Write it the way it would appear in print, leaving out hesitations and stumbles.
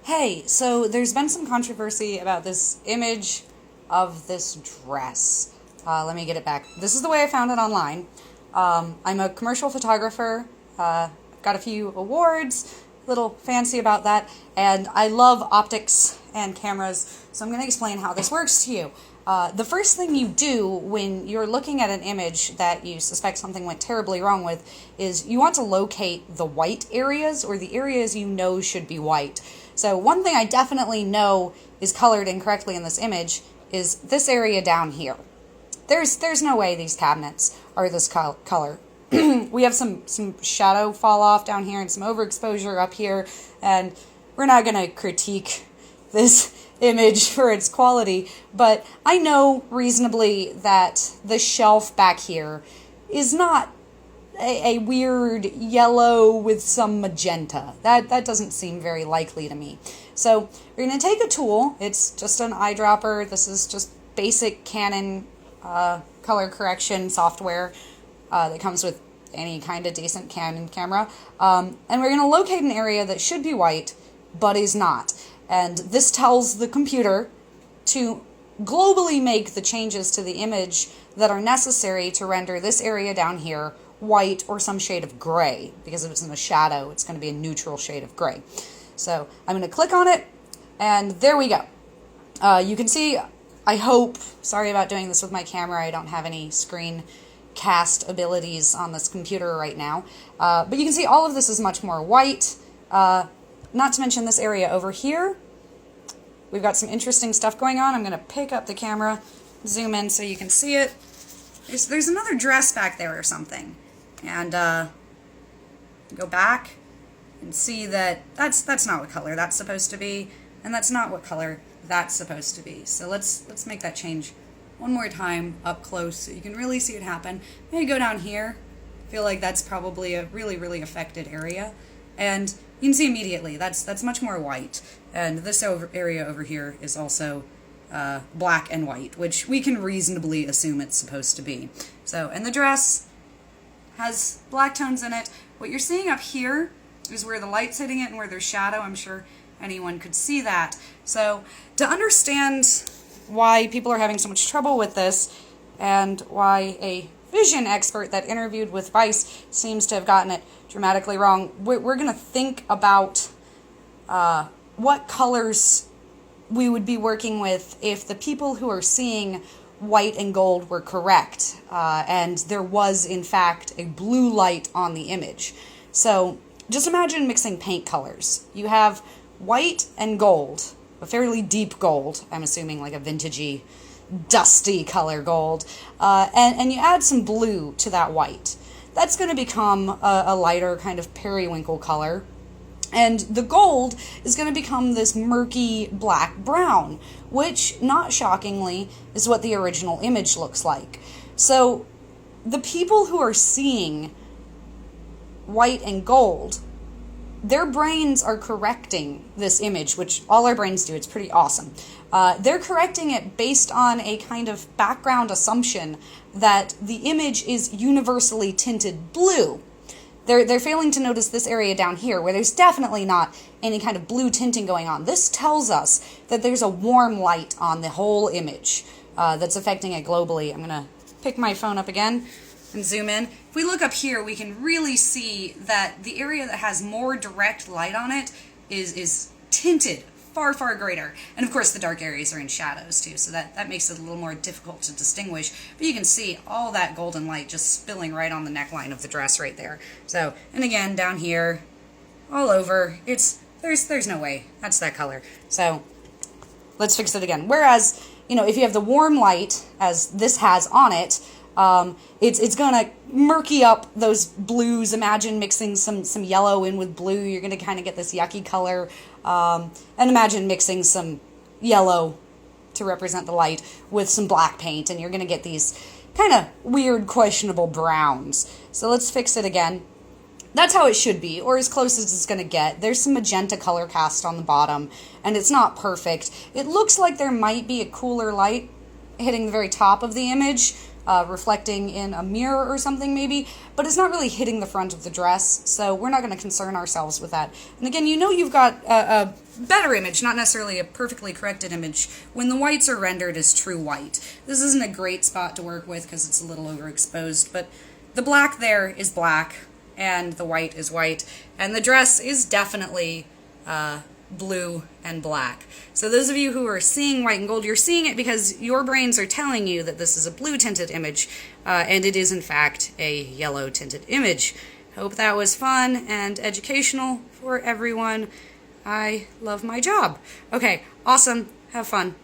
Hey, so there's been some controversy about this image of this dress. Let me get it back. This is the way I found it online. I'm a commercial photographer, got a few awards, a little fancy about that, and I love optics and cameras, so I'm going to explain how this works to you. The first thing you do when you're looking at an image that you suspect something went terribly wrong with is you want to locate the white areas, or the areas you know should be white. So one thing I definitely know is colored incorrectly in this image is this area down here. There's no way these cabinets are this color. We have some shadow fall off down here and some overexposure up here, and we're not going to critique this image for its quality, but I know reasonably that the shelf back here is not a weird yellow with some magenta. That doesn't seem very likely to me. So we're going to take a tool. It's just an eyedropper. This is just basic Canon color correction software that comes with any kind of decent Canon camera. And we're going to locate an area that should be white, but is not. And this tells the computer to globally make the changes to the image that are necessary to render this area down here white or some shade of gray, because if it's in the shadow, it's going to be a neutral shade of gray. So I'm going to click on it, and there we go. You can see, I hope, sorry about doing this with my camera, I don't have any screen cast abilities on this computer right now, but you can see all of this is much more white, not to mention this area over here. We've got some interesting stuff going on. I'm going to pick up the camera, zoom in so you can see it. There's another dress back there or something. And go back and see that that's not what color that's supposed to be, and that's not what color that's supposed to be. So let's make that change one more time up close so you can really see it happen. Maybe go down here. I feel like that's probably a really affected area. And you can see immediately that's much more white. And this area over here is also black and white, which we can reasonably assume it's supposed to be. So, and the dress has black tones in it. What you're seeing up here is where the light's hitting it and where there's shadow. I'm sure anyone could see that. So, to understand why people are having so much trouble with this, and why a vision expert that interviewed with Vice seems to have gotten it dramatically wrong, we're going to think about what colors we would be working with if the people who are seeing white and gold were correct, and there was in fact a blue light on the image. So just imagine mixing paint colors. You have white and gold, a fairly deep gold, I'm assuming like a vintagey, dusty color gold, and you add some blue to that white. That's going to become a lighter kind of periwinkle color. And the gold is going to become this murky black-brown, which, not shockingly, is what the original image looks like. So the people who are seeing white and gold, their brains are correcting this image, which all our brains do. It's pretty awesome. They're correcting it based on a kind of background assumption that the image is universally tinted blue. They're failing to notice this area down here where there's definitely not any kind of blue tinting going on. This tells us that there's a warm light on the whole image that's affecting it globally. I'm going to pick my phone up again and zoom in. If we look up here, we can really see that the area that has more direct light on it is tinted far greater. And of course the dark areas are in shadows too, so that makes it a little more difficult to distinguish. But you can see all that golden light just spilling right on the neckline of the dress right there. So, and again, down here, all over, there's no way that's that color. So let's fix it again. Whereas, if you have the warm light, as this has on it, it's gonna murky up those blues. Imagine mixing some yellow in with blue. You're gonna kind of get this yucky color. And imagine mixing some yellow to represent the light with some black paint, and you're gonna get these kind of weird, questionable browns. So let's fix it again. That's how it should be, or as close as it's going to get. There's some magenta color cast on the bottom, and it's not perfect. It looks like there might be a cooler light hitting the very top of the image, reflecting in a mirror or something maybe, but it's not really hitting the front of the dress, so we're not going to concern ourselves with that. And again, you know you've got a better image, not necessarily a perfectly corrected image, when the whites are rendered as true white. This isn't a great spot to work with because it's a little overexposed, but the black there is black, and the white is white, and the dress is definitely blue and black. So those of you who are seeing white and gold, you're seeing it because your brains are telling you that this is a blue tinted image, and it is in fact a yellow tinted image. Hope that was fun and educational for everyone. I love my job. Okay, awesome. Have fun.